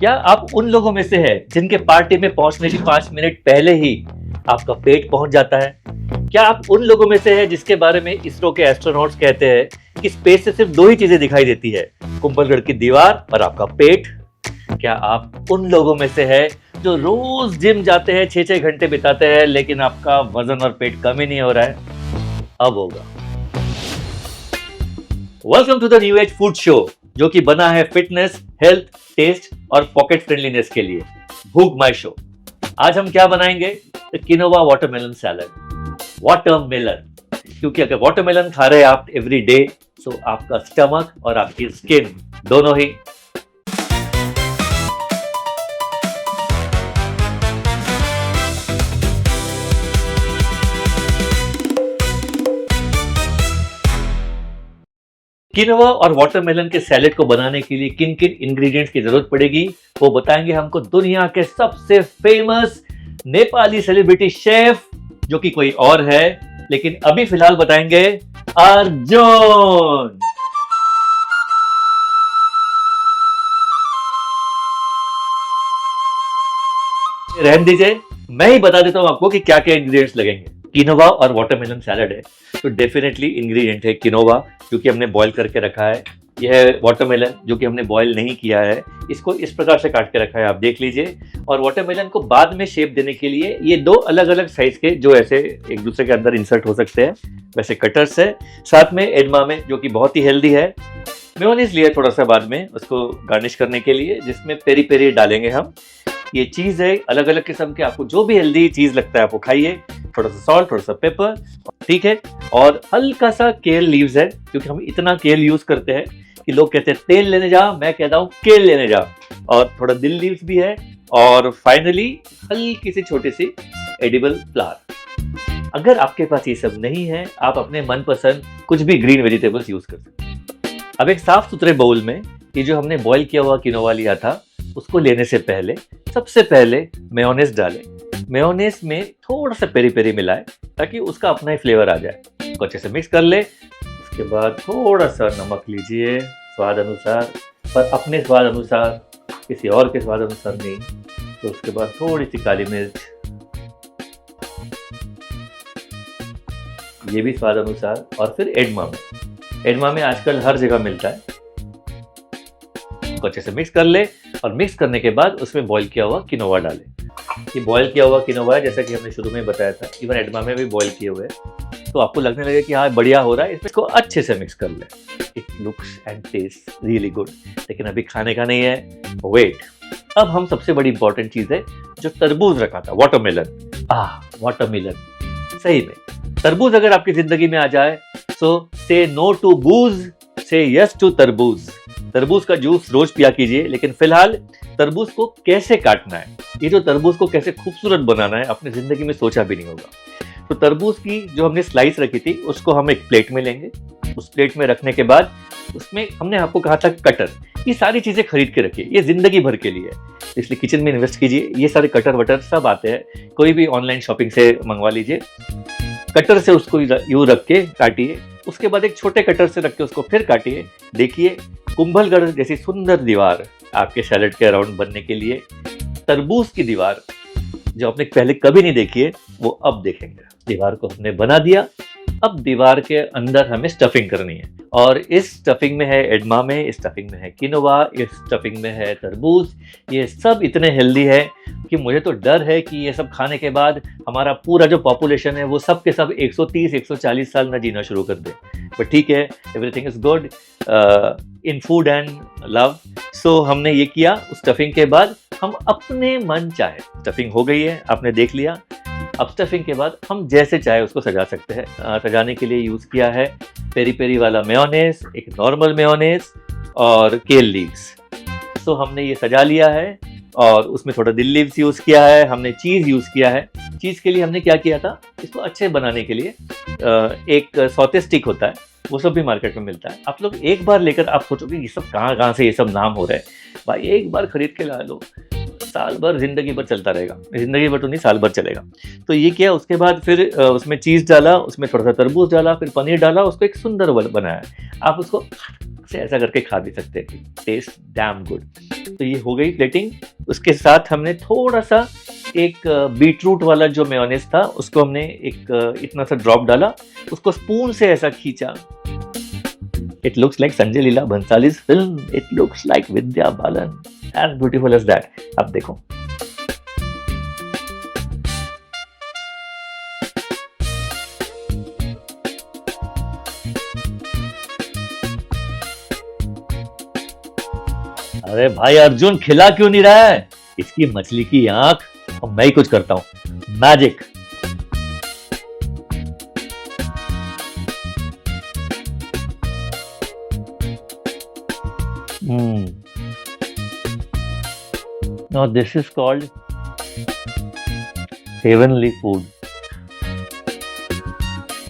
क्या आप उन लोगों में से हैं जिनके पार्टी में पहुंचने के 5 मिनट पहले ही आपका पेट पहुंच जाता है? क्या आप उन लोगों में से हैं जिसके बारे में इसरो के एस्ट्रोनॉट्स कहते हैं कि स्पेस से सिर्फ 2 ही चीजें दिखाई देती है, कुंभलगढ़ की दीवार और आपका पेट? क्या आप उन लोगों में से हैं जो रोज जिम जाते हैं, 6-6 घंटे बिताते हैं, लेकिन आपका वजन और पेट कम ही नहीं हो रहा है? अब होगा। Welcome to the new age food show, जो कि बना है फिटनेस, हेल्थ, टेस्ट और पॉकेट फ्रेंडलीनेस के लिए। भूख माई शो। आज हम क्या बनाएंगे? Quinoa watermelon salad. वाटरमेलन, क्योंकि अगर वाटरमेलन खा रहे हैं आप एवरी डे, तो आपका स्टमक और आपकी स्किन दोनों ही किनोवा और वाटरमेलन के सैलेड को बनाने के लिए किन किन इंग्रेडिएंट्स की जरूरत पड़ेगी, वो बताएंगे हमको दुनिया के सबसे फेमस नेपाली सेलिब्रिटी शेफ, जो कि कोई और है, लेकिन अभी फिलहाल बताएंगे अर्जुन। रहने दीजिए, मैं ही बता देता हूं आपको कि क्या क्या इंग्रेडिएंट्स लगेंगे। किनोवा और वाटरमेलन सैलड है तो डेफिनेटली इंग्रेडिएंट है किनोवा, क्योंकि हमने बॉईल करके रखा है। यह वाटरमेलन जो कि हमने बॉईल नहीं किया है, इसको इस प्रकार से काट के रखा है, आप देख लीजिए। और वाटरमेलन को बाद में शेप देने के लिए ये 2 अलग अलग साइज के, जो ऐसे एक दूसरे के अंदर इंसर्ट हो सकते हैं, वैसे कटर्स है। साथ में एडमामे, जो कि बहुत ही हेल्दी है। मेयोनीज लिया थोड़ा सा बाद में उसको गार्निश करने के लिए, जिसमें पेरी पेरी डालेंगे हम। ये चीज है अलग अलग किस्म के, आपको जो भी हेल्दी चीज लगता है आप वो खाइए। थोड़ा सा सॉल्ट, थोड़ा सा पेपर, ठीक है। और हल्का सा केल लीव्स है, क्योंकि हम इतना केल यूज करते हैं कि लोग कहते हैं तेल लेने जा, मैं कहता हूँ केल लेने जा। और थोड़ा दिल लीव्स भी है। और फाइनली हल्की सी छोटी सी एडिबल फ्लावर। अगर आपके पास ये सब नहीं है, आप अपने मनपसंद कुछ भी ग्रीन वेजिटेबल्स यूज कर सकते हैं। अब एक साफ सुथरे बाउल में ये जो हमने बॉईल किया हुआ किनोवा लिया था, उसको लेने से पहले सबसे पहले मेयोनेज डालें। मेयोनेज में थोड़ा सा पेरी पेरी मिलाएं, ताकि उसका अपना ही फ्लेवर आ जाए। उसको अच्छे से मिक्स कर ले। उसके बाद थोड़ा सा नमक लीजिए स्वाद अनुसार, पर अपने स्वाद अनुसार, किसी और के स्वाद अनुसार नहीं। तो उसके बाद थोड़ी सी काली मिर्च, ये भी स्वाद अनुसार। और फिर एडमामे। एडमामे आजकल हर जगह मिलता है। अच्छे से मिक्स कर ले। और मिक्स करने के बाद उसमें बॉईल किया हुआ किनोवा डालें। ये बॉईल किया हुआ किनोवा है, जैसा कि हमने शुरू में बताया था, इवन एडमामे भी बॉईल किए हुए हैं। तो आपको लगने लगे कि हाँ बढ़िया हो रहा है, इसको अच्छे से मिक्स कर ले। It looks and test really good, लेकिन अभी खाने का नहीं है, वेट। अब हम सबसे बड़ी इंपॉर्टेंट चीज है, जो तरबूज रखा था, वाटरमेलन। वाटरमेलन, सही में तरबूज अगर आपकी जिंदगी में आ जाए, सो से नो टू बूज, से यस टू तरबूज। तरबूज का जूस रोज पिया कीजिए, लेकिन फिलहाल तरबूज को कैसे काटना है, ये जो तरबूज को कैसे खूबसूरत बनाना है, अपनी जिंदगी में सोचा भी नहीं होगा। तो तरबूज की जो हमने स्लाइस रखी थी, उसको हम एक प्लेट में लेंगे। उस प्लेट में रखने के बाद उसमें हमने आपको कहा था कटर। ये सारी चीजें खरीद के रखिए, ये जिंदगी भर के लिए, इसलिए किचन में इन्वेस्ट कीजिए। ये सारे कटर वटर सब आते हैं, कोई भी ऑनलाइन शॉपिंग से मंगवा लीजिए। कटर से उसको यूं रख के काटिए। उसके बाद एक छोटे कटर से रख के उसको फिर काटिए। देखिए कुंभलगढ़ जैसी सुंदर दीवार आपके सैलेड के अराउंड बनने के लिए। तरबूज की दीवार जो आपने पहले कभी नहीं देखी है, वो अब देखेंगे। दीवार को हमने बना दिया। अब दीवार के अंदर हमें स्टफिंग करनी है, और इस स्टफिंग में है एडमामे, इस स्टफिंग में है किनोवा, इस स्टफिंग में है तरबूज। ये सब इतने हेल्दी है कि मुझे तो डर है कि ये सब खाने के बाद हमारा पूरा जो पॉपुलेशन है वो सब के सब 130-140 साल न जीना शुरू कर दे। बट ठीक है, everything is good in food and love. So हमने ये किया। उस स्टफिंग के बाद हम अपने मन चाहे, स्टफिंग हो गई है, आपने देख लिया। अब स्टफिंग के बाद हम जैसे चाहे उसको सजा सकते हैं। सजाने के लिए यूज किया है पेरी पेरी वाला मेयोनेज, एक नॉर्मल मेयोनेज और केल लीव्स। सो हमने ये सजा लिया है, और उसमें थोड़ा दिल लीव्स यूज किया है, हमने चीज यूज किया है। चीज के लिए हमने क्या किया था, इसको अच्छे बनाने के लिए एक सौते स्टिक होता है, वो सब भी मार्केट में मिलता है। आप लोग एक बार लेकर आप सोचोगे ये सब कहाँ से ये सब नाम हो रहा है। भाई एक बार खरीद के ला लो, साल भर जिंदगी भर चलता रहेगा। जिंदगी भर तो नहीं, साल भर चलेगा। तो ये किया। उसके बाद फिर उसमें चीज़ डाला, उसमें थोड़ा सा तरबूज डाला, फिर पनीर डाला, उसको एक सुंदर बनाया। आप उसको से ऐसा करके खा भी सकते हैं। Taste damn good. तो ये हो गई प्लेटिंग। उसके साथ हमने थोड़ा सा एक बीट रूट वाला जो मेयोनेज़ था उसको हमने एक इतना सा ड्रॉप डाला, उसको स्पून से ऐसा खींचा। It looks like Sanjay Leela Bhansali's film, it looks like Vidya Balan, as beautiful as that. अब देखो अरे भाई अर्जुन खिला क्यों नहीं रहा है? इसकी मछली की आंख, और मैं ही कुछ करता हूं, magic. Now this is called heavenly food।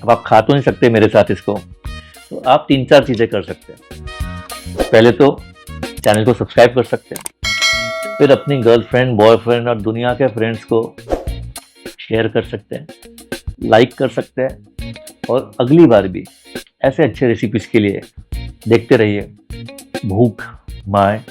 अब आप खा तो नहीं सकते मेरे साथ इसको, तो आप 3-4 चीजें कर सकते हैं। पहले तो चैनल को सब्सक्राइब कर सकते हैं, फिर अपनी गर्लफ्रेंड, बॉयफ्रेंड और दुनिया के फ्रेंड्स को शेयर कर सकते हैं, लाइक कर सकते हैं, और अगली बार भी ऐसे अच्छे रेसिपीज के लिए देखते रहिए भूख माय